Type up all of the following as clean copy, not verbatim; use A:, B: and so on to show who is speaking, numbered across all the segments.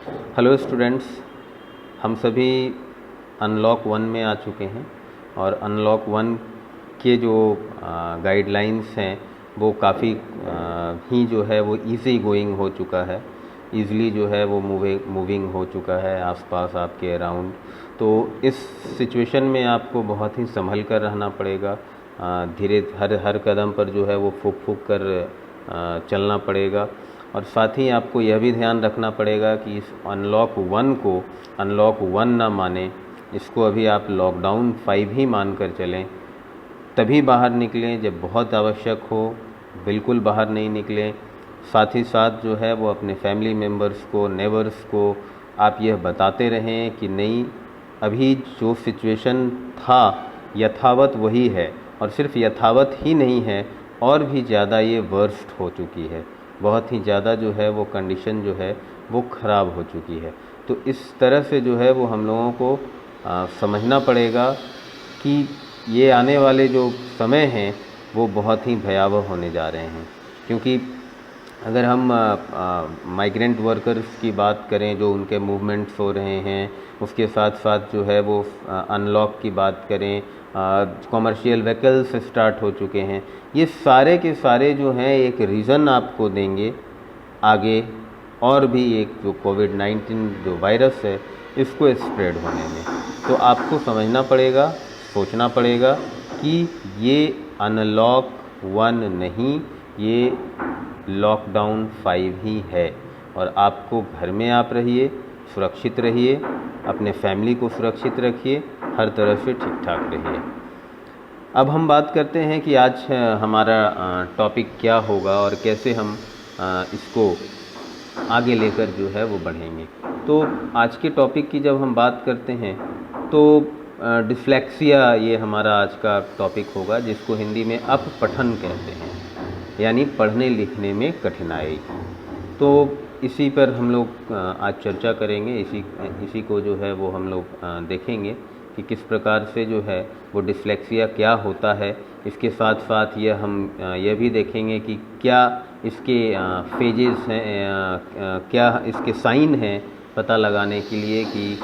A: Hello students, हम सभी unlock 1 में आ चुके हैं और अनलॉक 1 के जो गाइडलाइंस हैं वो काफ़ी ही जो है वो इजी गोइंग हो चुका है। ईज़िली जो है वो मूविंग हो चुका है आसपास आपके अराउंड। तो इस सिचुएशन में आपको बहुत ही संभल कर रहना पड़ेगा। धीरे हर हर कदम पर जो है वो फूक फूक कर चलना पड़ेगा। और साथ ही आपको यह भी ध्यान रखना पड़ेगा कि इस अनलॉक 1 को अनलॉक 1 ना माने, इसको अभी आप लॉकडाउन 5 ही मान कर चलें। तभी बाहर निकलें जब बहुत आवश्यक हो, बिल्कुल बाहर नहीं निकलें। साथ ही साथ जो है वो अपने फैमिली मेम्बर्स को, नेबर्स को आप यह बताते रहें कि नहीं, अभी जो सिचुएशन था यथावत वही है, और सिर्फ यथावत ही नहीं है, और भी ज़्यादा ये वर्स्ट हो चुकी है। बहुत ही ज़्यादा जो है वो कंडीशन जो है वो ख़राब हो चुकी है। तो इस तरह से जो है वो हम लोगों को समझना पड़ेगा कि ये आने वाले जो समय हैं वो बहुत ही भयावह होने जा रहे हैं। क्योंकि अगर हम माइग्रेंट वर्कर्स की बात करें, जो उनके मूवमेंट्स हो रहे हैं, उसके साथ साथ जो है वो अनलॉक की बात करें, कॉमर्शियल व्हीकल्स स्टार्ट हो चुके हैं, ये सारे के सारे जो हैं एक रीज़न आपको देंगे आगे और भी एक जो कोविड-19 जो वायरस है इसको स्प्रेड होने में। तो आपको समझना पड़ेगा, सोचना पड़ेगा कि ये अनलॉक 1 नहीं, ये लॉकडाउन 5 ही है। और आपको घर में आप रहिए, सुरक्षित रहिए, अपने फैमिली को सुरक्षित रखिए, हर तरह से ठीक ठाक रहिए। अब हम बात करते हैं कि आज हमारा टॉपिक क्या होगा और कैसे हम इसको आगे लेकर जो है वो बढ़ेंगे। तो आज के टॉपिक की जब हम बात करते हैं तो डिस्लेक्सिया ये हमारा आज का टॉपिक होगा, जिसको हिंदी में अपपठन कहते हैं, यानी पढ़ने लिखने में कठिनाई। तो इसी पर हम लोग आज चर्चा करेंगे। इसी को जो है वो हम लोग देखेंगे कि किस प्रकार से जो है वो डिस्लेक्सिया क्या होता है। इसके साथ साथ हम यह भी देखेंगे कि क्या इसके फेजेस हैं, क्या इसके साइन हैं पता लगाने के लिए कि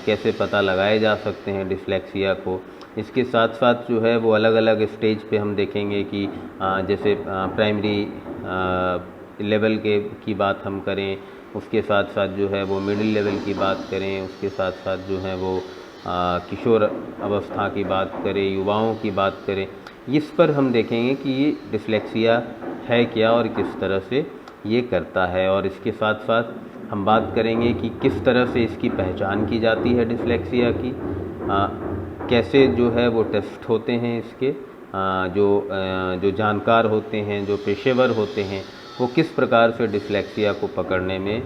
A: कैसे पता लगाए जा सकते हैं डिस्लेक्सिया को। इसके साथ साथ जो है वो अलग अलग स्टेज पे हम देखेंगे कि जैसे प्राइमरी लेवल की बात हम करें, उसके साथ साथ जो है वो मिडिल लेवल की बात करें, उसके साथ साथ जो है वो किशोर अवस्था की बात करें, युवाओं की बात करें। इस पर हम देखेंगे कि ये डिस्लेक्सिया है क्या और किस तरह से ये करता है। और इसके साथ साथ हम बात करेंगे कि किस तरह से इसकी पहचान की जाती है डिस्लेक्सिया की, कैसे जो है वो टेस्ट होते हैं इसके, जो जानकार होते हैं, जो पेशेवर होते हैं, वो किस प्रकार से डिस्लेक्सिया को पकड़ने में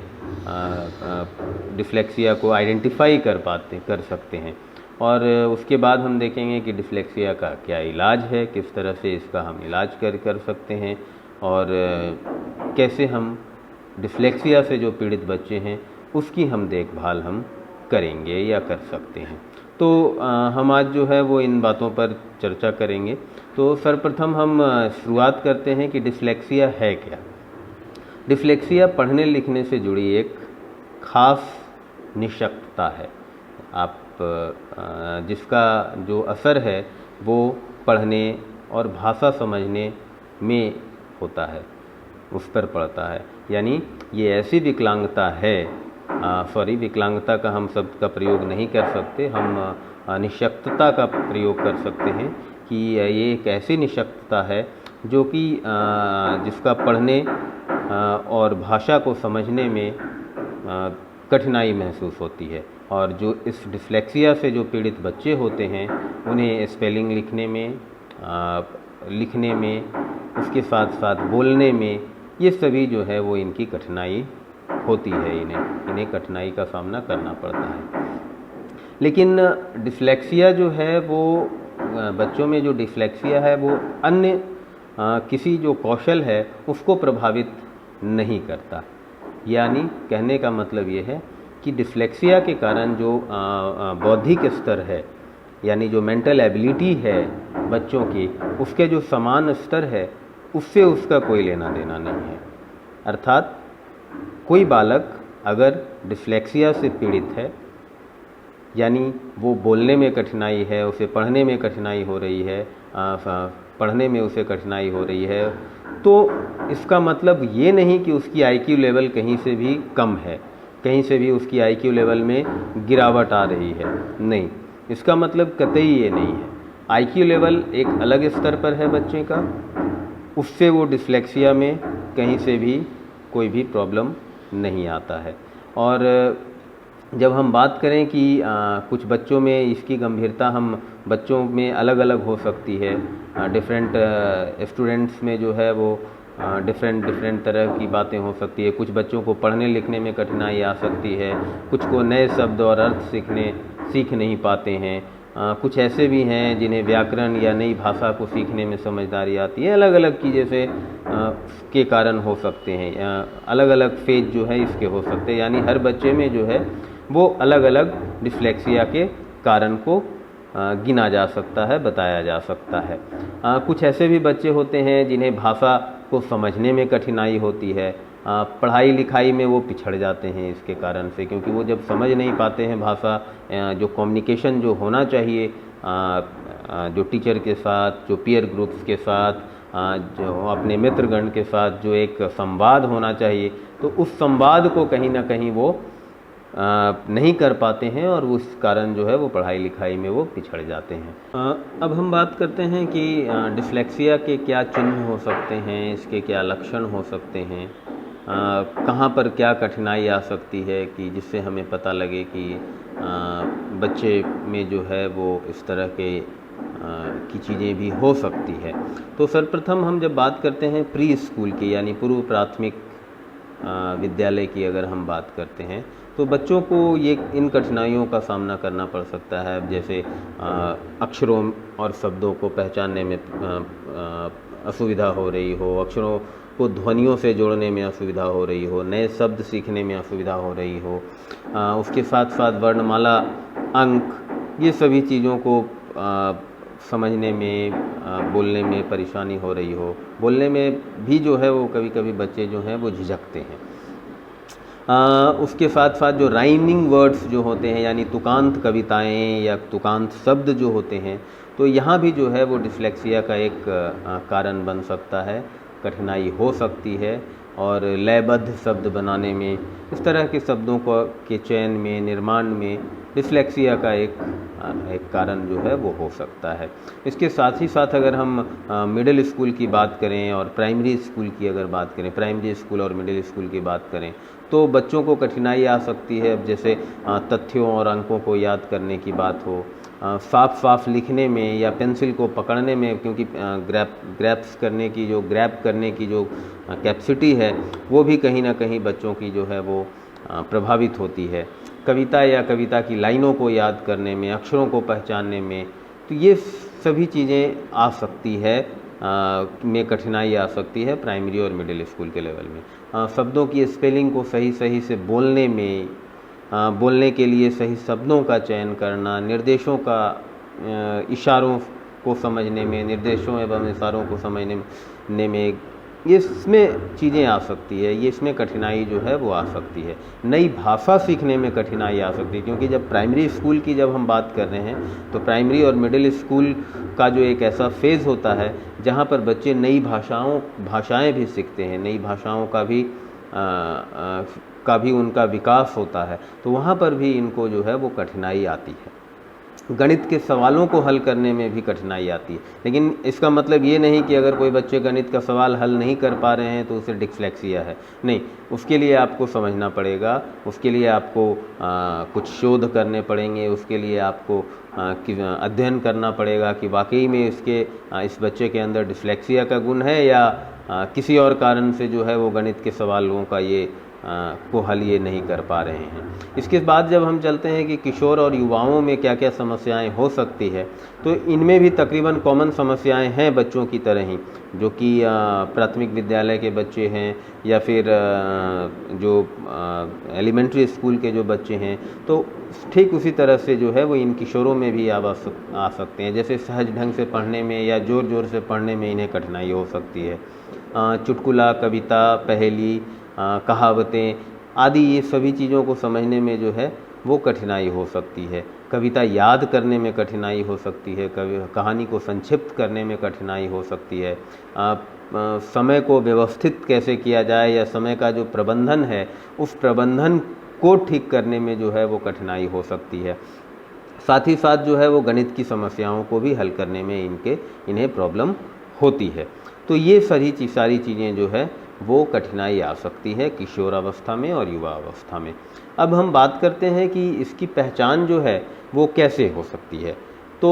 A: डिस्लेक्सिया को आइडेंटिफाई कर सकते हैं। और उसके बाद हम देखेंगे कि डिस्लेक्सिया का क्या इलाज है, किस तरह से इसका हम इलाज कर सकते हैं, और कैसे हम डिस्लेक्सिया से जो पीड़ित बच्चे हैं उसकी हम देखभाल हम करेंगे या कर सकते हैं। तो हम आज जो है वो इन बातों पर चर्चा करेंगे। तो सर्वप्रथम हम शुरुआत करते हैं कि डिस्लेक्सिया है क्या। डिस्लेक्सिया पढ़ने लिखने से जुड़ी एक खास निःशक्तता है। आप जिसका जो असर है वो पढ़ने और भाषा समझने में होता है, उस पर पड़ता है। यानी ये ऐसी विकलांगता है, विकलांगता का हम शब्द का प्रयोग नहीं कर सकते, हम निःशक्तता का प्रयोग कर सकते हैं कि ये एक ऐसी निःशक्तता है जो कि जिसका पढ़ने और भाषा को समझने में कठिनाई महसूस होती है। और जो इस डिस्लेक्सिया से जो पीड़ित बच्चे होते हैं उन्हें स्पेलिंग लिखने में, उसके साथ साथ बोलने में, ये सभी जो है वो इनकी कठिनाई होती है, इन्हें कठिनाई का सामना करना पड़ता है। लेकिन डिस्लेक्सिया जो है वो बच्चों में जो डिस्लेक्सिया है वो अन्य किसी जो कौशल है उसको प्रभावित नहीं करता। यानी कहने का मतलब ये है कि डिस्लेक्सिया के कारण जो बौद्धिक स्तर है, यानी जो मेंटल एबिलिटी है बच्चों की, उसके जो समान स्तर है उससे उसका कोई लेना देना नहीं है। अर्थात कोई बालक अगर डिस्लेक्सिया से पीड़ित है, यानी वो बोलने में कठिनाई है, उसे पढ़ने में कठिनाई हो रही है, पढ़ने में उसे कठिनाई हो रही है, तो इसका मतलब ये नहीं कि उसकी आईक्यू लेवल कहीं से भी कम है, कहीं से भी उसकी आईक्यू लेवल में गिरावट आ रही है। नहीं, इसका मतलब कतई ये नहीं है। आईक्यू लेवल एक अलग स्तर पर है बच्चे का, उससे वो डिस्लेक्सिया में कहीं से भी कोई भी प्रॉब्लम नहीं आता है। और जब हम बात करें कि कुछ बच्चों में इसकी गंभीरता हम बच्चों में अलग अलग हो सकती है, डिफरेंट स्टूडेंट्स में जो है वो डिफरेंट तरह की बातें हो सकती है। कुछ बच्चों को पढ़ने लिखने में कठिनाई आ सकती है, कुछ को नए शब्द और अर्थ सीख नहीं पाते हैं, कुछ ऐसे भी हैं जिन्हें व्याकरण या नई भाषा को सीखने में समझदारी आती है। अलग अलग चीज़ें से के कारण हो सकते हैं, अलग अलग फेज जो है इसके हो सकते हैं, यानी हर बच्चे में जो है वो अलग अलग डिस्लेक्सिया के कारण को गिना जा सकता है, बताया जा सकता है। कुछ ऐसे भी बच्चे होते हैं जिन्हें भाषा को समझने में कठिनाई होती है, पढ़ाई लिखाई में वो पिछड़ जाते हैं इसके कारण से, क्योंकि वो जब समझ नहीं पाते हैं भाषा, जो कम्युनिकेशन जो होना चाहिए जो टीचर के साथ, जो पीयर ग्रुप्स के साथ, जो अपने मित्रगण के साथ जो एक संवाद होना चाहिए, तो उस संवाद को कहीं ना कहीं वो नहीं कर पाते हैं और उस कारण जो है वो पढ़ाई लिखाई में वो पिछड़ जाते हैं। अब हम बात करते हैं कि डिस्लेक्सिया के क्या चिन्ह हो सकते हैं, इसके क्या लक्षण हो सकते हैं, कहाँ पर क्या कठिनाई आ सकती है कि जिससे हमें पता लगे कि बच्चे में जो है वो इस तरह के की चीज़ें भी हो सकती है। तो सर्वप्रथम हम जब बात करते हैं प्री स्कूल की, यानी पूर्व प्राथमिक विद्यालय की अगर हम बात करते हैं, तो बच्चों को ये इन कठिनाइयों का सामना करना पड़ सकता है। जैसे अक्षरों और शब्दों को पहचानने में असुविधा हो रही हो, अक्षरों को ध्वनियों से जोड़ने में असुविधा हो रही हो, नए शब्द सीखने में असुविधा हो रही हो, उसके साथ साथ वर्णमाला, अंक, ये सभी चीज़ों को समझने में, बोलने में परेशानी हो रही हो। बोलने में भी जो है वो कभी कभी बच्चे जो हैं वो झिझकते हैं। उसके साथ साथ जो राइमिंग वर्ड्स जो होते हैं, यानी तुकांत कविताएं या तुकांत शब्द जो होते हैं, तो यहाँ भी जो है वो डिस्लेक्सिया का एक कारण बन सकता है, कठिनाई हो सकती है। और लयबद्ध शब्द बनाने में, इस तरह के शब्दों को के चयन में, निर्माण में डिस्लेक्सिया का एक कारण जो है वो हो सकता है। इसके साथ ही साथ अगर हम मिडिल स्कूल की बात करें और प्राइमरी स्कूल की अगर बात करें, प्राइमरी स्कूल और मिडिल स्कूल की बात करें, तो बच्चों को कठिनाई आ सकती है। अब जैसे तथ्यों और अंकों को याद करने की बात हो, साफ लिखने में या पेंसिल को पकड़ने में, क्योंकि ग्रैप्स करने की जो ग्रैप करने की जो कैपेसिटी है वो भी कहीं ना कहीं बच्चों की जो है वो प्रभावित होती है। कविता या कविता की लाइनों को याद करने में, अक्षरों को पहचानने में, तो ये सभी चीज़ें आ सकती है, में कठिनाई आ सकती है प्राइमरी और मिडिल स्कूल के लेवल में। शब्दों की स्पेलिंग को सही से बोलने में, बोलने के लिए सही शब्दों का चयन करना, निर्देशों का इशारों को समझने में, निर्देशों एवं इशारों को समझने में, ये इसमें चीज़ें आ सकती है, ये इसमें कठिनाई जो है वो आ सकती है। नई भाषा सीखने में कठिनाई आ सकती है, क्योंकि जब प्राइमरी स्कूल की जब हम बात कर रहे हैं तो प्राइमरी और मिडिल स्कूल का जो एक ऐसा फेज़ होता है जहाँ पर बच्चे नई भाषाएं भी सीखते हैं, नई भाषाओं का भी उनका विकास होता है, तो वहाँ पर भी इनको जो है वो कठिनाई आती है। गणित के सवालों को हल करने में भी कठिनाई आती है, लेकिन इसका मतलब ये नहीं कि अगर कोई बच्चे गणित का सवाल हल नहीं कर पा रहे हैं तो उसे डिस्लेक्सिया है। नहीं, उसके लिए आपको समझना पड़ेगा, उसके लिए आपको कुछ शोध करने पड़ेंगे, उसके लिए आपको अध्ययन करना पड़ेगा कि वाकई में इस बच्चे के अंदर डिस्लेक्सिया का गुण है या किसी और कारण से जो है वो गणित के सवालों का को हल ये नहीं कर पा रहे हैं। इसके बाद जब हम चलते हैं कि किशोर और युवाओं में क्या क्या समस्याएं हो सकती है, तो इनमें भी तकरीबन कॉमन समस्याएं हैं बच्चों की तरह ही, जो कि प्राथमिक विद्यालय के बच्चे हैं या फिर जो एलिमेंट्री स्कूल के जो बच्चे हैं, तो ठीक उसी तरह से जो है वो इन किशोरों में भी आ सकते हैं। जैसे सहज ढंग से पढ़ने में या ज़ोर से पढ़ने में इन्हें कठिनाई हो सकती है। चुटकुला, कविता, पहेली, कहावतें, आदि ये सभी चीज़ों को समझने में जो है वो कठिनाई हो सकती है। कविता याद करने में कठिनाई हो सकती है, कहानी को संक्षिप्त करने में कठिनाई हो सकती है, समय को व्यवस्थित कैसे किया जाए या समय का जो प्रबंधन है उस प्रबंधन को ठीक करने में जो है वो कठिनाई हो सकती है। साथ ही साथ जो है वो गणित की समस्याओं को भी हल करने में इन्हें प्रॉब्लम होती है। तो ये सारी चीज़ें जो है वो कठिनाई आ सकती है किशोरावस्था में और युवा अवस्था में। अब हम बात करते हैं कि इसकी पहचान जो है वो कैसे हो सकती है। तो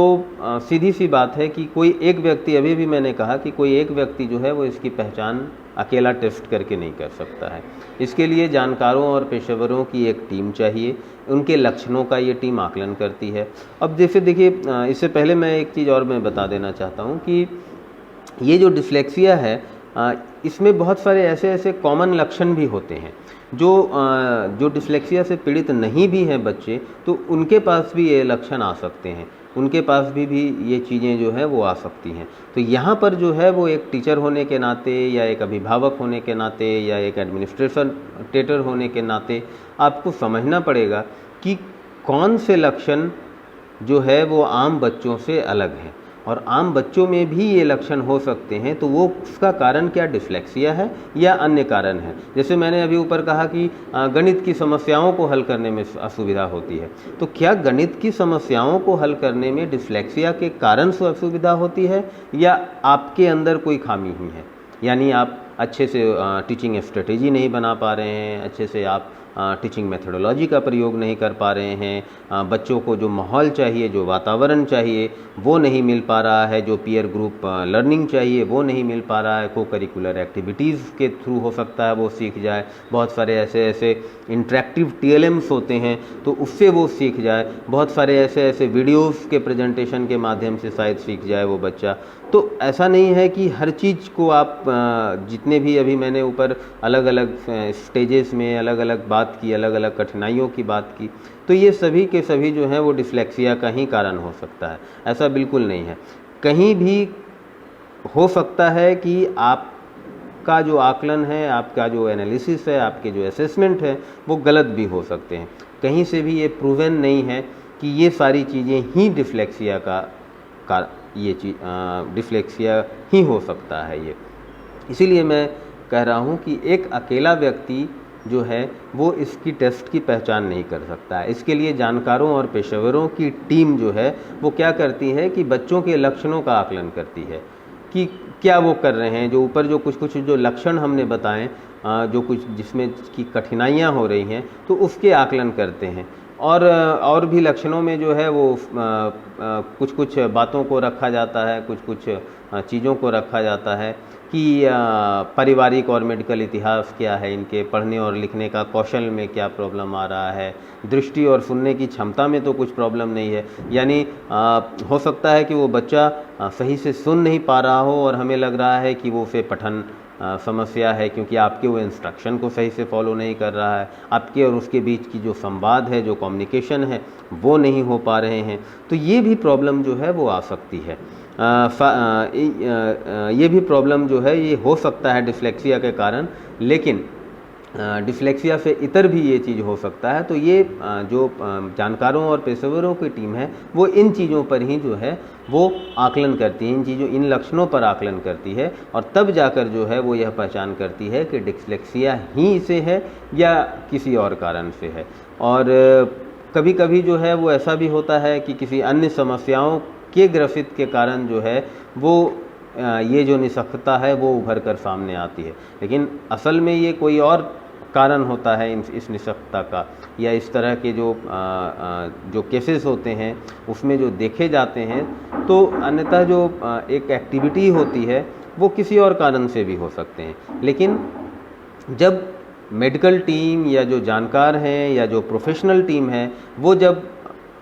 A: सीधी सी बात है कि कोई एक व्यक्ति, अभी भी मैंने कहा कि कोई एक व्यक्ति जो है वो इसकी पहचान अकेला टेस्ट करके नहीं कर सकता है। इसके लिए जानकारों और पेशेवरों की एक टीम चाहिए, उनके लक्षणों का ये टीम आकलन करती है। अब जैसे देखिए, इससे पहले मैं एक चीज़ और मैं बता देना चाहता हूँ कि ये जो डिस्लेक्सिया है इसमें बहुत सारे ऐसे कॉमन लक्षण भी होते हैं जो डिस्लेक्सिया से पीड़ित नहीं भी हैं बच्चे, तो उनके पास भी ये लक्षण आ सकते हैं, उनके पास भी ये चीज़ें जो है वो आ सकती हैं। तो यहाँ पर जो है वो एक टीचर होने के नाते या एक अभिभावक होने के नाते या एक एडमिनिस्ट्रेटर होने के नाते आपको समझना पड़ेगा कि कौन से लक्षण जो है वो आम बच्चों से अलग हैं, और आम बच्चों में भी ये लक्षण हो सकते हैं। तो वो उसका कारण क्या डिस्लेक्सिया है या अन्य कारण है। जैसे मैंने अभी ऊपर कहा कि गणित की समस्याओं को हल करने में असुविधा होती है, तो क्या गणित की समस्याओं को हल करने में डिस्लेक्सिया के कारण से असुविधा होती है या आपके अंदर कोई खामी ही है, यानी आप अच्छे से टीचिंग स्ट्रेटेजी नहीं बना पा रहे हैं, अच्छे से आप टीचिंग मेथोडोलॉजी का प्रयोग नहीं कर पा रहे हैं, बच्चों को जो माहौल चाहिए, जो वातावरण चाहिए वो नहीं मिल पा रहा है, जो पीयर ग्रुप लर्निंग चाहिए वो नहीं मिल पा रहा है, को करिकुलर एक्टिविटीज़ के थ्रू हो सकता है वो सीख जाए, बहुत सारे ऐसे इंटरेक्टिव TLMs होते हैं तो उससे वो सीख जाए, बहुत सारे ऐसे वीडियोज़ के प्रेजेंटेशन के माध्यम से शायद सीख जाए वो बच्चा। तो ऐसा नहीं है कि हर चीज़ को आप जितने भी अभी मैंने ऊपर अलग अलग स्टेजेस में अलग अलग बात की, अलग अलग कठिनाइयों की बात की, तो ये सभी के सभी जो हैं वो डिस्लेक्सिया का ही कारण हो सकता है, ऐसा बिल्कुल नहीं है। कहीं भी हो सकता है कि आपका जो आकलन है, आपका जो एनालिसिस है, आपके जो असेसमेंट है वो गलत भी हो सकते हैं। कहीं से भी ये प्रूवन नहीं है कि ये सारी चीज़ें ही डिस्लेक्सिया का ये डिस्लेक्सिया ही हो सकता है ये। इसीलिए मैं कह रहा हूँ कि एक अकेला व्यक्ति जो है वो इसकी टेस्ट की पहचान नहीं कर सकता है। इसके लिए जानकारों और पेशेवरों की टीम जो है वो क्या करती है कि बच्चों के लक्षणों का आकलन करती है कि क्या वो कर रहे हैं, जो ऊपर जो कुछ जो लक्षण हमने बताएं, जो कुछ जिसमें की कठिनाइयाँ हो रही हैं तो उसके आकलन करते हैं। और भी लक्षणों में जो है वो कुछ बातों को रखा जाता है, कुछ चीज़ों को रखा जाता है कि पारिवारिक और मेडिकल इतिहास क्या है, इनके पढ़ने और लिखने का कौशल में क्या प्रॉब्लम आ रहा है, दृष्टि और सुनने की क्षमता में तो कुछ प्रॉब्लम नहीं है, यानी हो सकता है कि वो बच्चा सही से सुन नहीं पा रहा हो और हमें लग रहा है कि वो उसे पठन समस्या है, क्योंकि आपके वो इंस्ट्रक्शन को सही से फॉलो नहीं कर रहा है, आपके और उसके बीच की जो संवाद है, जो कम्युनिकेशन है वो नहीं हो पा रहे हैं। तो ये भी प्रॉब्लम जो है वो आ सकती है। ये भी प्रॉब्लम जो है ये हो सकता है डिस्लेक्सिया के कारण, लेकिन डिस्लेक्सिया से इतर भी ये चीज़ हो सकता है। तो ये जो जानकारों और पेशेवरों की टीम है वो इन चीज़ों पर ही जो है वो आकलन करती है, इन लक्षणों पर आकलन करती है, और तब जाकर जो है वो यह पहचान करती है कि डिस्लेक्सिया ही से है या किसी और कारण से है। और कभी कभी जो है वो ऐसा भी होता है कि किसी अन्य समस्याओं के ग्रसित के कारण जो है वो ये जो निःशक्तता है वो उभर कर सामने आती है, लेकिन असल में ये कोई और कारण होता है इस निःशक्तता का, या इस तरह के जो केसेस होते हैं उसमें जो देखे जाते हैं, तो अन्यतः जो एक एक्टिविटी होती है वो किसी और कारण से भी हो सकते हैं। लेकिन जब मेडिकल टीम या जो जानकार हैं या जो प्रोफेशनल टीम है वो जब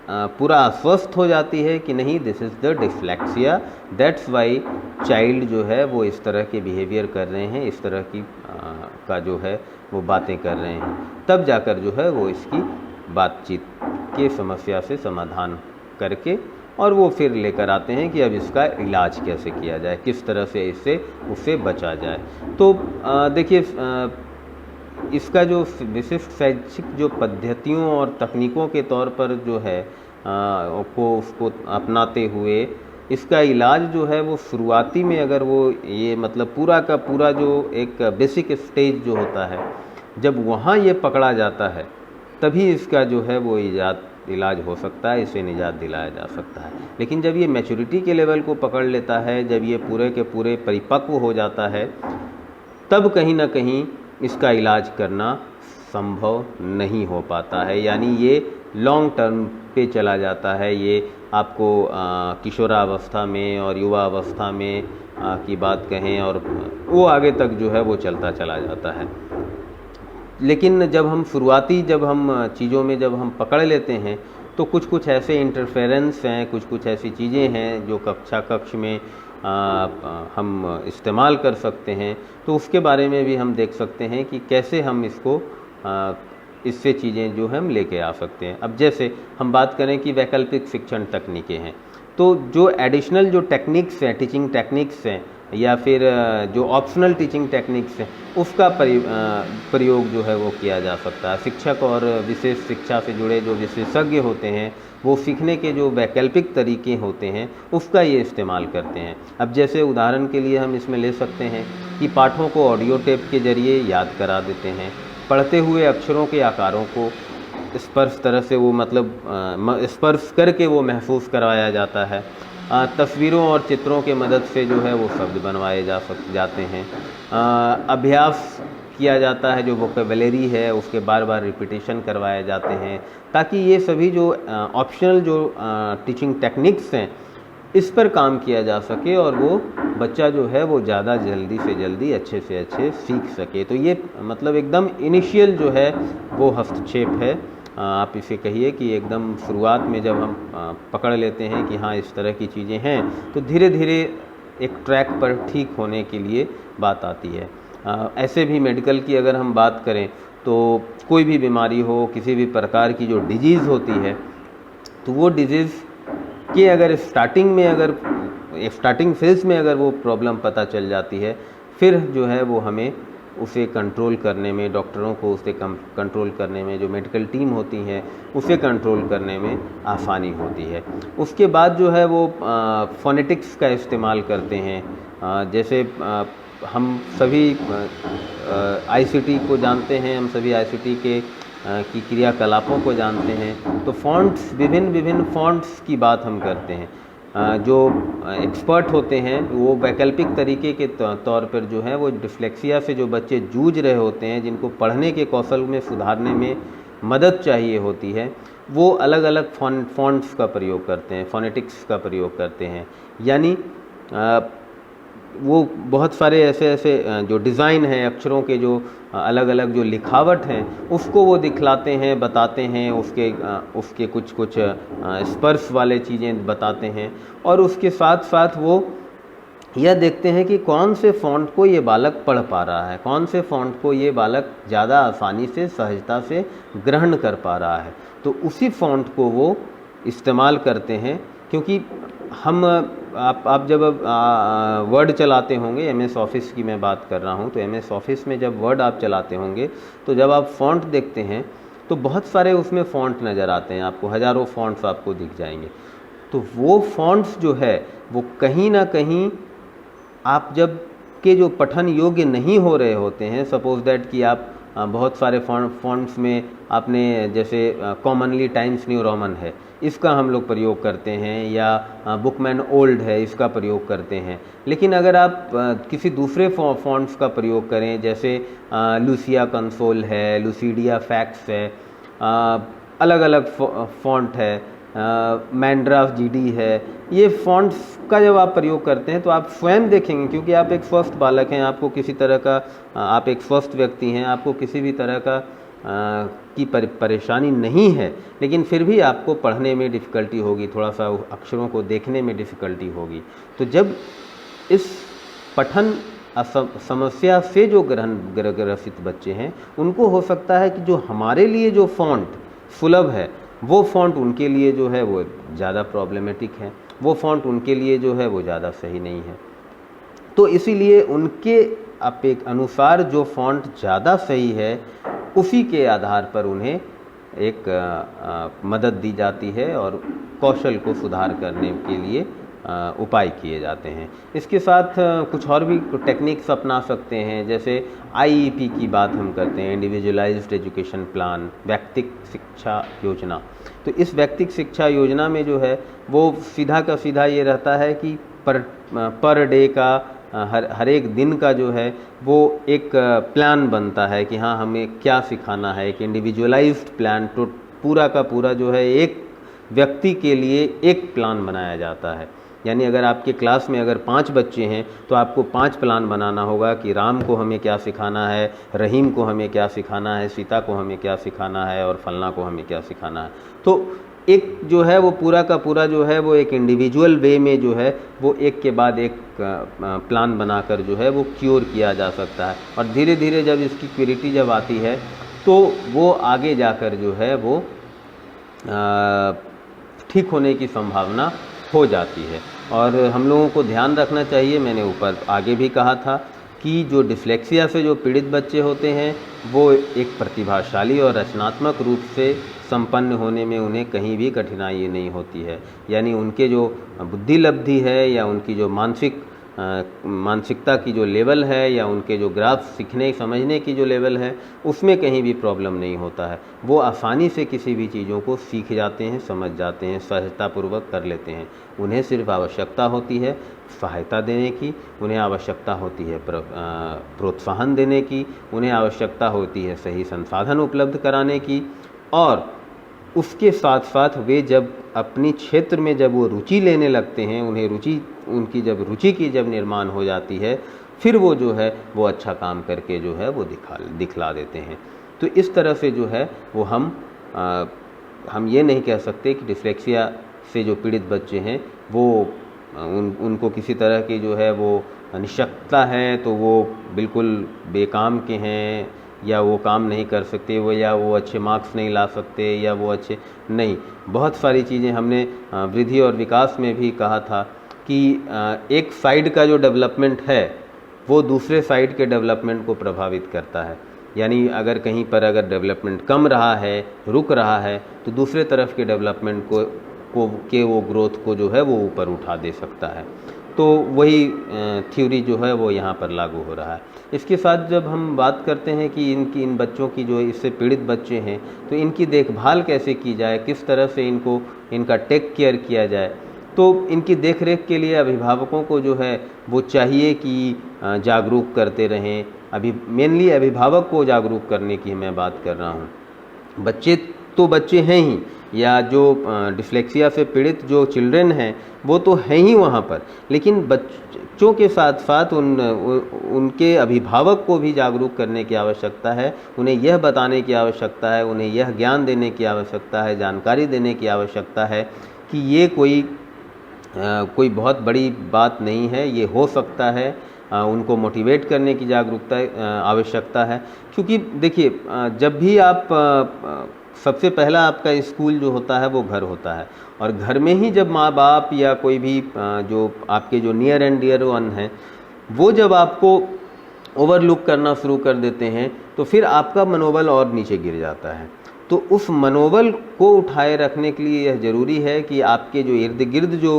A: पूरा आश्वस्त हो जाती है कि नहीं this is the dyslexia, that's why child जो है वो इस तरह के बिहेवियर कर रहे हैं, इस तरह की का जो है वो बातें कर रहे हैं, तब जाकर जो है वो इसकी बातचीत के समस्या से समाधान करके और वो फिर लेकर आते हैं कि अब इसका इलाज कैसे किया जाए, किस तरह से उससे बचा जाए। तो देखिए इसका जो विशिष्ट शैक्षिक जो पद्धतियों और तकनीकों के तौर पर जो है उसको अपनाते हुए इसका इलाज जो है वो शुरुआती में अगर वो ये मतलब पूरा का पूरा जो एक बेसिक स्टेज जो होता है, जब वहाँ ये पकड़ा जाता है तभी इसका जो है वो इलाज हो सकता है, इसे निजात दिलाया जा सकता है। लेकिन जब ये मैच्योरिटी के लेवल को पकड़ लेता है, जब ये पूरे के पूरे परिपक्व हो जाता है, तब कहीं ना कहीं इसका इलाज करना संभव नहीं हो पाता है। यानी ये लॉन्ग टर्म पे चला जाता है। ये आपको किशोरावस्था में और युवा अवस्था में की बात कहें और वो आगे तक जो है वो चलता चला जाता है। लेकिन जब हम चीज़ों में जब हम पकड़ लेते हैं तो कुछ ऐसे इंटरफेरेंस हैं, कुछ ऐसी चीज़ें हैं जो कक्ष में हम इस्तेमाल कर सकते हैं। तो उसके बारे में भी हम देख सकते हैं कि कैसे हम इससे चीज़ें जो हम लेके आ सकते हैं। अब जैसे हम बात करें कि वैकल्पिक शिक्षण तकनीकें हैं, तो जो एडिशनल जो टेक्निक्स हैं, टीचिंग टेक्निक्स हैं या फिर जो ऑप्शनल टीचिंग टेक्निक्स हैं, उसका प्रयोग जो है वो किया जा सकता है। शिक्षक और विशेष शिक्षा से जुड़े जो विशेषज्ञ होते हैं वो सीखने के जो वैकल्पिक तरीके होते हैं उसका ये इस्तेमाल करते हैं। अब जैसे उदाहरण के लिए हम इसमें ले सकते हैं कि पाठों को ऑडियो टेप के ज़रिए याद करा देते हैं, पढ़ते हुए अक्षरों के आकारों को स्पर्श तरह से वो मतलब स्पर्श करके वो महसूस करवाया जाता है। तस्वीरों और चित्रों के मदद से जो है वो शब्द बनवाए जाते हैं। अभ्यास किया जाता है, जो वोकेबलरी है उसके बार बार रिपीटेशन करवाए जाते हैं, ताकि ये सभी जो ऑप्शनल जो टीचिंग टेक्निक्स हैं इस पर काम किया जा सके और वो बच्चा जो है वो ज़्यादा जल्दी से जल्दी अच्छे से अच्छे सीख सके। तो ये मतलब एकदम इनिशियल जो है वो हस्तक्षेप है। आप इसे कहिए कि एकदम शुरुआत में जब हम पकड़ लेते हैं कि हाँ इस तरह की चीज़ें हैं, तो धीरे धीरे एक ट्रैक पर ठीक होने के लिए बात आती है। ऐसे भी मेडिकल की अगर हम बात करें तो कोई भी बीमारी हो, किसी भी प्रकार की जो डिजीज़ होती है, तो वो डिजीज़ के अगर स्टार्टिंग फेज़ में अगर वो प्रॉब्लम पता चल जाती है, फिर जो है वो हमें उसे कंट्रोल करने में, डॉक्टरों को उसे कंट्रोल करने में, जो मेडिकल टीम होती हैं उसे कंट्रोल करने में आसानी होती है। उसके बाद जो है वो फोनेटिक्स का इस्तेमाल करते हैं। जैसे हम सभी आईसीटी को जानते हैं, हम सभी आईसीटी की क्रियाकलापों को जानते हैं। तो फ़ॉन्ट्स, विभिन्न फ़ॉन्ट्स की बात हम करते हैं। जो एक्सपर्ट होते हैं वो वैकल्पिक तरीके के तौर पर जो है वो डिस्लेक्सिया से जो बच्चे जूझ रहे होते हैं, जिनको पढ़ने के कौशल में सुधारने में मदद चाहिए होती है, वो अलग अलग फ़ॉन्ट्स का प्रयोग करते हैं, फ़ोनेटिक्स का प्रयोग करते हैं। यानी वो बहुत सारे ऐसे जो डिज़ाइन हैं अक्षरों के, जो अलग अलग जो लिखावट हैं उसको वो दिखलाते हैं, बताते हैं, उसके कुछ स्पर्श वाले चीज़ें बताते हैं। और उसके साथ साथ वो यह देखते हैं कि कौन से फ़ॉन्ट को ये बालक पढ़ पा रहा है, कौन से फ़ॉन्ट को ये बालक ज़्यादा आसानी से, सहजता से ग्रहण कर पा रहा है। तो उसी फ़ॉन्ट को वो इस्तेमाल करते हैं। क्योंकि आप जब वर्ड चलाते होंगे, एमएस ऑफिस की मैं बात कर रहा हूँ, तो एमएस ऑफिस में जब वर्ड आप चलाते होंगे तो जब आप फ़ॉन्ट देखते हैं तो बहुत सारे उसमें फ़ॉन्ट नज़र आते हैं, आपको हज़ारों फ़ॉन्ट्स आपको दिख जाएंगे। तो वो फ़ॉन्ट्स जो है वो कहीं ना कहीं आप जब के जो पठन योग्य नहीं हो रहे होते हैं, सपोज़ दैट कि आप बहुत सारे फ़ॉन्ट्स में आपने जैसे कॉमनली टाइम्स न्यू रोमन है, इसका हम लोग प्रयोग करते हैं, या बुकमैन ओल्ड है, इसका प्रयोग करते हैं। लेकिन अगर आप किसी दूसरे फ़ॉन्ट्स का प्रयोग करें, जैसे लूसिया कंसोल है, लूसीडिया फैक्स है, अलग अलग फ़ॉन्ट है, मैंड्राफ जीडी है, ये फ़ॉन्ट्स का जब आप प्रयोग करते हैं तो आप स्वयं देखेंगे, क्योंकि आप एक स्वस्थ बालक हैं, आपको किसी तरह का, आप एक स्वस्थ व्यक्ति हैं, आपको किसी भी तरह का की परेशानी नहीं है, लेकिन फिर भी आपको पढ़ने में डिफ़िकल्टी होगी, थोड़ा सा अक्षरों को देखने में डिफ़िकल्टी होगी। तो जब इस पठन समस्या से जो ग्रसित बच्चे हैं, उनको हो सकता है कि जो हमारे लिए जो फ़ॉन्ट सुलभ है वो फ़ॉन्ट उनके लिए जो है वो ज़्यादा प्रॉब्लमेटिक है, वो फ़ॉन्ट उनके लिए जो है वो ज़्यादा सही नहीं है। तो इसीलिए उनके अनुसार जो फ़ॉन्ट ज़्यादा सही है उसी के आधार पर उन्हें एक मदद दी जाती है और कौशल को सुधार करने के लिए उपाय किए जाते हैं। इसके साथ कुछ और भी टेक्निक्स अपना सकते हैं, जैसे आईईपी की बात हम करते हैं, इंडिविजुअलाइज्ड एजुकेशन प्लान, व्यक्तिगत शिक्षा योजना। तो इस व्यक्तिगत शिक्षा योजना में जो है वो सीधा का सीधा ये रहता है कि पर डे का हर एक दिन का जो है वो एक प्लान बनता है कि हाँ हमें क्या सिखाना है। एक इंडिविजुअलाइज्ड प्लान, तो पूरा का पूरा जो है एक व्यक्ति के लिए एक प्लान बनाया जाता है। यानी अगर आपके क्लास में अगर 5 बच्चे हैं तो आपको 5 प्लान बनाना होगा कि राम को हमें क्या सिखाना है, रहीम को हमें क्या सिखाना है, सीता को हमें क्या सिखाना है और फलना को हमें क्या सिखाना है। तो एक जो है वो पूरा का पूरा जो है वो एक इंडिविजुअल वे में जो है वो एक के बाद एक प्लान बनाकर जो है वो क्योर किया जा सकता है। और धीरे धीरे जब इसकी क्यूरिटी जब आती है तो वो आगे जाकर जो है वो ठीक होने की संभावना हो जाती है। और हम लोगों को ध्यान रखना चाहिए, मैंने ऊपर आगे भी कहा था कि जो डिस्लेक्सिया से जो पीड़ित बच्चे होते हैं वो एक प्रतिभाशाली और रचनात्मक रूप से संपन्न होने में उन्हें कहीं भी कठिनाई नहीं होती है। यानी उनके जो बुद्धि लब्धि है या उनकी जो मानसिकता की जो लेवल है या उनके जो ग्राफ सीखने समझने की जो लेवल है उसमें कहीं भी प्रॉब्लम नहीं होता है। वो आसानी से किसी भी चीज़ों को सीख जाते हैं, समझ जाते हैं, सहजतापूर्वक कर लेते हैं। उन्हें सिर्फ आवश्यकता होती है सहायता देने की, उन्हें आवश्यकता होती है प्रोत्साहन देने की, उन्हें आवश्यकता होती है सही संसाधन उपलब्ध कराने की। और उसके साथ साथ वे जब अपनी क्षेत्र में जब वो रुचि लेने लगते हैं, उनकी जब रुचि की जब निर्माण हो जाती है, फिर वो जो है वो अच्छा काम करके जो है वो दिखला देते हैं। तो इस तरह से जो है वो हम ये नहीं कह सकते कि डिस्लेक्सिया से जो पीड़ित बच्चे हैं वो उनको किसी तरह की जो है वो निशक्तता है तो वो बिल्कुल बेकाम के हैं या वो काम नहीं कर सकते या वो अच्छे मार्क्स नहीं ला सकते या वो अच्छे नहीं। बहुत सारी चीज़ें हमने वृद्धि और विकास में भी कहा था कि एक साइड का जो डेवलपमेंट है वो दूसरे साइड के डेवलपमेंट को प्रभावित करता है। यानी अगर कहीं पर अगर डेवलपमेंट कम रहा है, रुक रहा है, तो दूसरे तरफ के डेवलपमेंट वो ग्रोथ को जो है वो ऊपर उठा दे सकता है। तो वही थ्योरी जो है वो यहाँ पर लागू हो रहा है। इसके साथ जब हम बात करते हैं कि इन बच्चों की जो इससे पीड़ित बच्चे हैं तो इनकी देखभाल कैसे की जाए, किस तरह से इनका टेक केयर किया जाए, तो इनकी देखरेख के लिए अभिभावकों को जो है वो चाहिए कि जागरूक करते रहें। मेनली अभिभावक को जागरूक करने की मैं बात कर रहा हूँ। बच्चे तो बच्चे हैं ही, या जो डिस्लेक्सिया से पीड़ित जो चिल्ड्रन हैं वो तो हैं ही वहाँ पर, लेकिन बच्चों के साथ साथ उनके अभिभावक को भी जागरूक करने की आवश्यकता है। उन्हें यह बताने की आवश्यकता है, उन्हें यह ज्ञान देने की आवश्यकता है, जानकारी देने की आवश्यकता है कि ये कोई बहुत बड़ी बात नहीं है, ये हो सकता है। उनको मोटिवेट करने की जागरूकता आवश्यकता है। क्योंकि देखिए जब भी आप सबसे पहला आपका स्कूल जो होता है वो घर होता है, और घर में ही जब माँ बाप या कोई भी जो आपके जो नियर एंड डियर वन हैं वो जब आपको ओवरलुक करना शुरू कर देते हैं तो फिर आपका मनोबल और नीचे गिर जाता है। तो उस मनोबल को उठाए रखने के लिए यह ज़रूरी है कि आपके जो इर्द गिर्द जो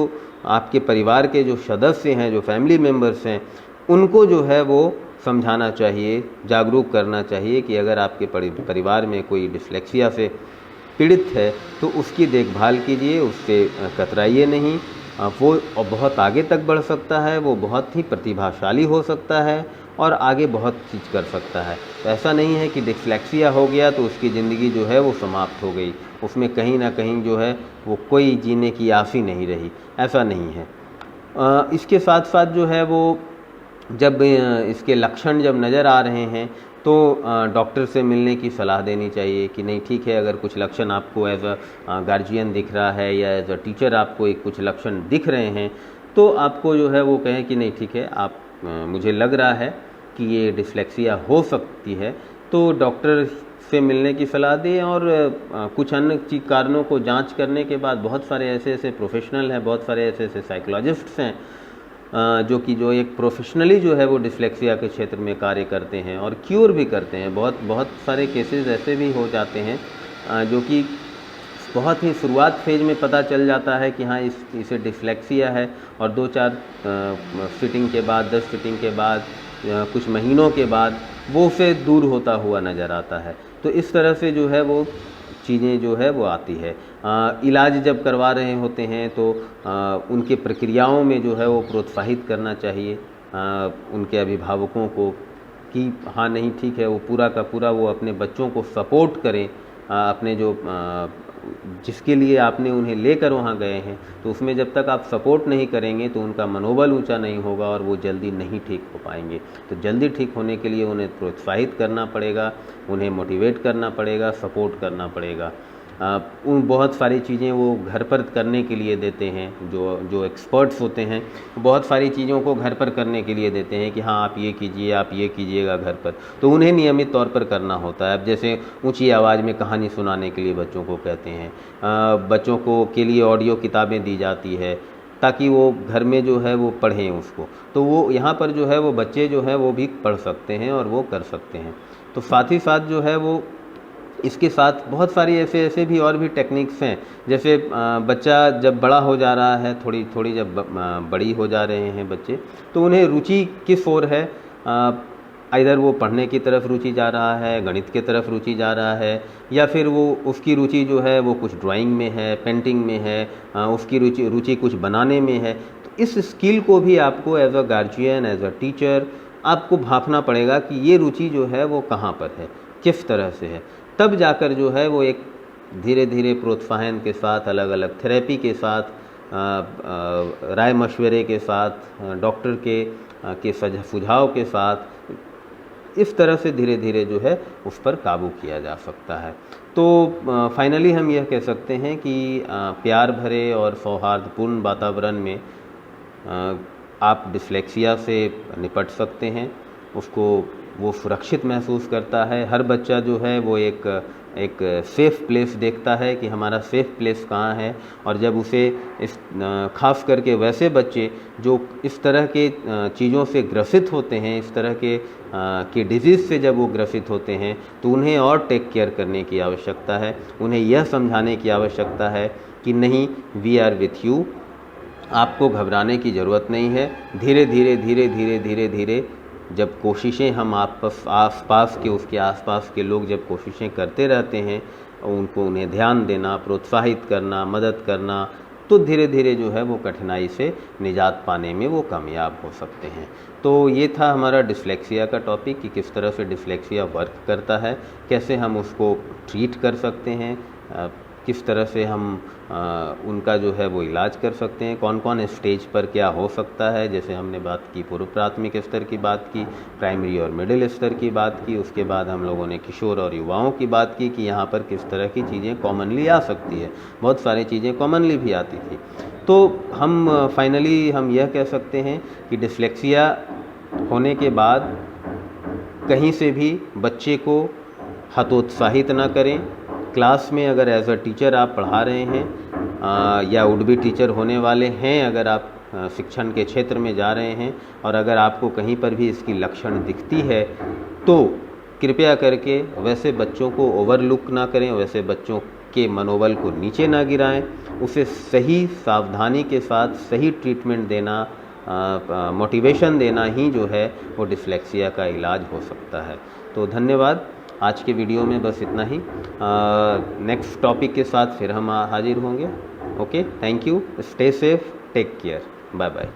A: आपके परिवार के जो सदस्य हैं, जो फैमिली मेम्बर्स हैं, उनको जो है वो समझाना चाहिए, जागरूक करना चाहिए कि अगर आपके परिवार में कोई डिस्लेक्सिया से पीड़ित है तो उसकी देखभाल कीजिए, उससे कतराइए नहीं। वो बहुत आगे तक बढ़ सकता है, वो बहुत ही प्रतिभाशाली हो सकता है और आगे बहुत चीज़ कर सकता है। तो ऐसा नहीं है कि डिस्लेक्सिया हो गया तो उसकी ज़िंदगी जो है वो समाप्त हो गई, उसमें कहीं ना कहीं जो है वो कोई जीने की आस ही नहीं रही, ऐसा नहीं है। इसके साथ साथ जो है वो जब इसके लक्षण जब नज़र आ रहे हैं तो डॉक्टर से मिलने की सलाह देनी चाहिए कि नहीं ठीक है, अगर कुछ लक्षण आपको एज अ गार्जियन दिख रहा है या एज अ टीचर आपको कुछ लक्षण दिख रहे हैं तो आपको जो है वो कहें कि नहीं ठीक है, मुझे लग रहा है कि ये डिस्लेक्सिया हो सकती है, तो डॉक्टर से मिलने की सलाह दें। और कुछ अन्य कारणों को जांच करने के बाद बहुत सारे ऐसे प्रोफेशनल हैं, बहुत सारे ऐसे साइकोलॉजिस्ट्स हैं जो एक प्रोफेशनली जो है वो डिस्लेक्सिया के क्षेत्र में कार्य करते हैं और क्योर भी करते हैं। बहुत बहुत सारे केसेस ऐसे भी हो जाते हैं जो कि बहुत ही शुरुआत फेज में पता चल जाता है कि हाँ इसे डिस्लेक्सिया है, और 2-4 सिटिंग के बाद, 10 सिटिंग के बाद, कुछ महीनों के बाद वो उसे दूर होता हुआ नज़र आता है। तो इस तरह से जो है वो चीज़ें जो है वो आती है। इलाज जब करवा रहे होते हैं तो उनके प्रक्रियाओं में जो है वो प्रोत्साहित करना चाहिए उनके अभिभावकों को कि हाँ नहीं ठीक है, वो पूरा का पूरा वो अपने बच्चों को सपोर्ट करें। अपने जो जिसके लिए आपने उन्हें लेकर वहाँ गए हैं, तो उसमें जब तक आप सपोर्ट नहीं करेंगे तो उनका मनोबल ऊंचा नहीं होगा और वो जल्दी नहीं ठीक हो पाएंगे। तो जल्दी ठीक होने के लिए उन्हें प्रोत्साहित करना पड़ेगा, उन्हें मोटिवेट करना पड़ेगा, सपोर्ट करना पड़ेगा। उन बहुत सारी चीज़ें वो घर पर करने के लिए देते हैं। जो एक्सपर्ट्स होते हैं बहुत सारी चीज़ों को घर पर करने के लिए देते हैं कि हाँ आप ये कीजिए, आप ये कीजिएगा घर पर, तो उन्हें नियमित तौर पर करना होता है। अब जैसे ऊंची आवाज़ में कहानी सुनाने के लिए बच्चों को कहते हैं, बच्चों को के लिए ऑडियो किताबें दी जाती है ताकि वो घर में जो है वो पढ़ें उसको। तो वो यहाँ पर जो है वो बच्चे जो है वो भी पढ़ सकते हैं और वो कर सकते हैं। तो साथ ही साथ जो है वो इसके साथ बहुत सारी ऐसे भी और भी टेक्निक्स हैं। जैसे बच्चा जब बड़ा हो जा रहा है, थोड़ी जब बड़ी हो जा रहे हैं बच्चे, तो उन्हें रुचि किस ओर है, इधर वो पढ़ने की तरफ रुचि जा रहा है, गणित की तरफ रुचि जा रहा है, या फिर वो उसकी रुचि जो है वो कुछ ड्राइंग में है, पेंटिंग में है, उसकी रुचि कुछ बनाने में है। तो इस स्किल को भी आपको as a guardian, as a teacher आपको भांपना पड़ेगा कि ये रुचि जो है वो कहाँ पर है, किस तरह से है। तब जाकर जो है वो एक धीरे धीरे प्रोत्साहन के साथ, अलग अलग थेरेपी के साथ, राय मशवरे के साथ, डॉक्टर के सुझाव के साथ, इस तरह से धीरे धीरे जो है उस पर काबू किया जा सकता है। तो फाइनली हम यह कह सकते हैं कि प्यार भरे और सौहार्दपूर्ण वातावरण में आप डिस्लेक्सिया से निपट सकते हैं। उसको वो सुरक्षित महसूस करता है। हर बच्चा जो है वो एक सेफ़ प्लेस देखता है कि हमारा सेफ़ प्लेस कहाँ है। और जब उसे ख़ास करके वैसे बच्चे जो इस तरह के चीज़ों से ग्रसित होते हैं, इस तरह के डिजीज़ से जब वो ग्रसित होते हैं, तो उन्हें और टेक केयर करने की आवश्यकता है। उन्हें यह समझाने की आवश्यकता है कि नहीं, वी आर विथ यू, आपको घबराने की ज़रूरत नहीं है। धीरे धीरे जब कोशिशें हम आसपास के, उसके आसपास के लोग जब कोशिशें करते रहते हैं, उन्हें ध्यान देना, प्रोत्साहित करना, मदद करना, तो धीरे धीरे जो है वो कठिनाई से निजात पाने में वो कामयाब हो सकते हैं। तो ये था हमारा डिस्लेक्सिया का टॉपिक कि किस तरह से डिस्लेक्सिया वर्क करता है, कैसे हम उसको ट्रीट कर सकते हैं, किस तरह से हम उनका जो है वो इलाज कर सकते हैं, कौन कौन स्टेज पर क्या हो सकता है। जैसे हमने बात की पूर्व प्राथमिक स्तर की बात की, प्राइमरी और मिडिल स्तर की बात की, उसके बाद हम लोगों ने किशोर और युवाओं की बात की कि यहाँ पर किस तरह की चीज़ें कॉमनली आ सकती है। बहुत सारी चीज़ें कॉमनली भी आती थी। तो हम फाइनली हम यह कह सकते हैं कि डिस्लेक्सिया होने के बाद कहीं से भी बच्चे को हतोत्साहित ना करें। क्लास में अगर एज अ टीचर आप पढ़ा रहे हैं या वुड बी टीचर होने वाले हैं, अगर आप शिक्षण के क्षेत्र में जा रहे हैं और अगर आपको कहीं पर भी इसकी लक्षण दिखती है, तो कृपया करके वैसे बच्चों को ओवरलुक ना करें, वैसे बच्चों के मनोबल को नीचे ना गिराएं। उसे सही सावधानी के साथ सही ट्रीटमेंट देना, मोटिवेशन देना ही जो है वो डिस्लेक्सिया का इलाज हो सकता है। तो धन्यवाद। आज के वीडियो में बस इतना ही। नेक्स्ट टॉपिक के साथ फिर हम हाजिर होंगे। Okay, thank you, stay safe, take care, bye bye.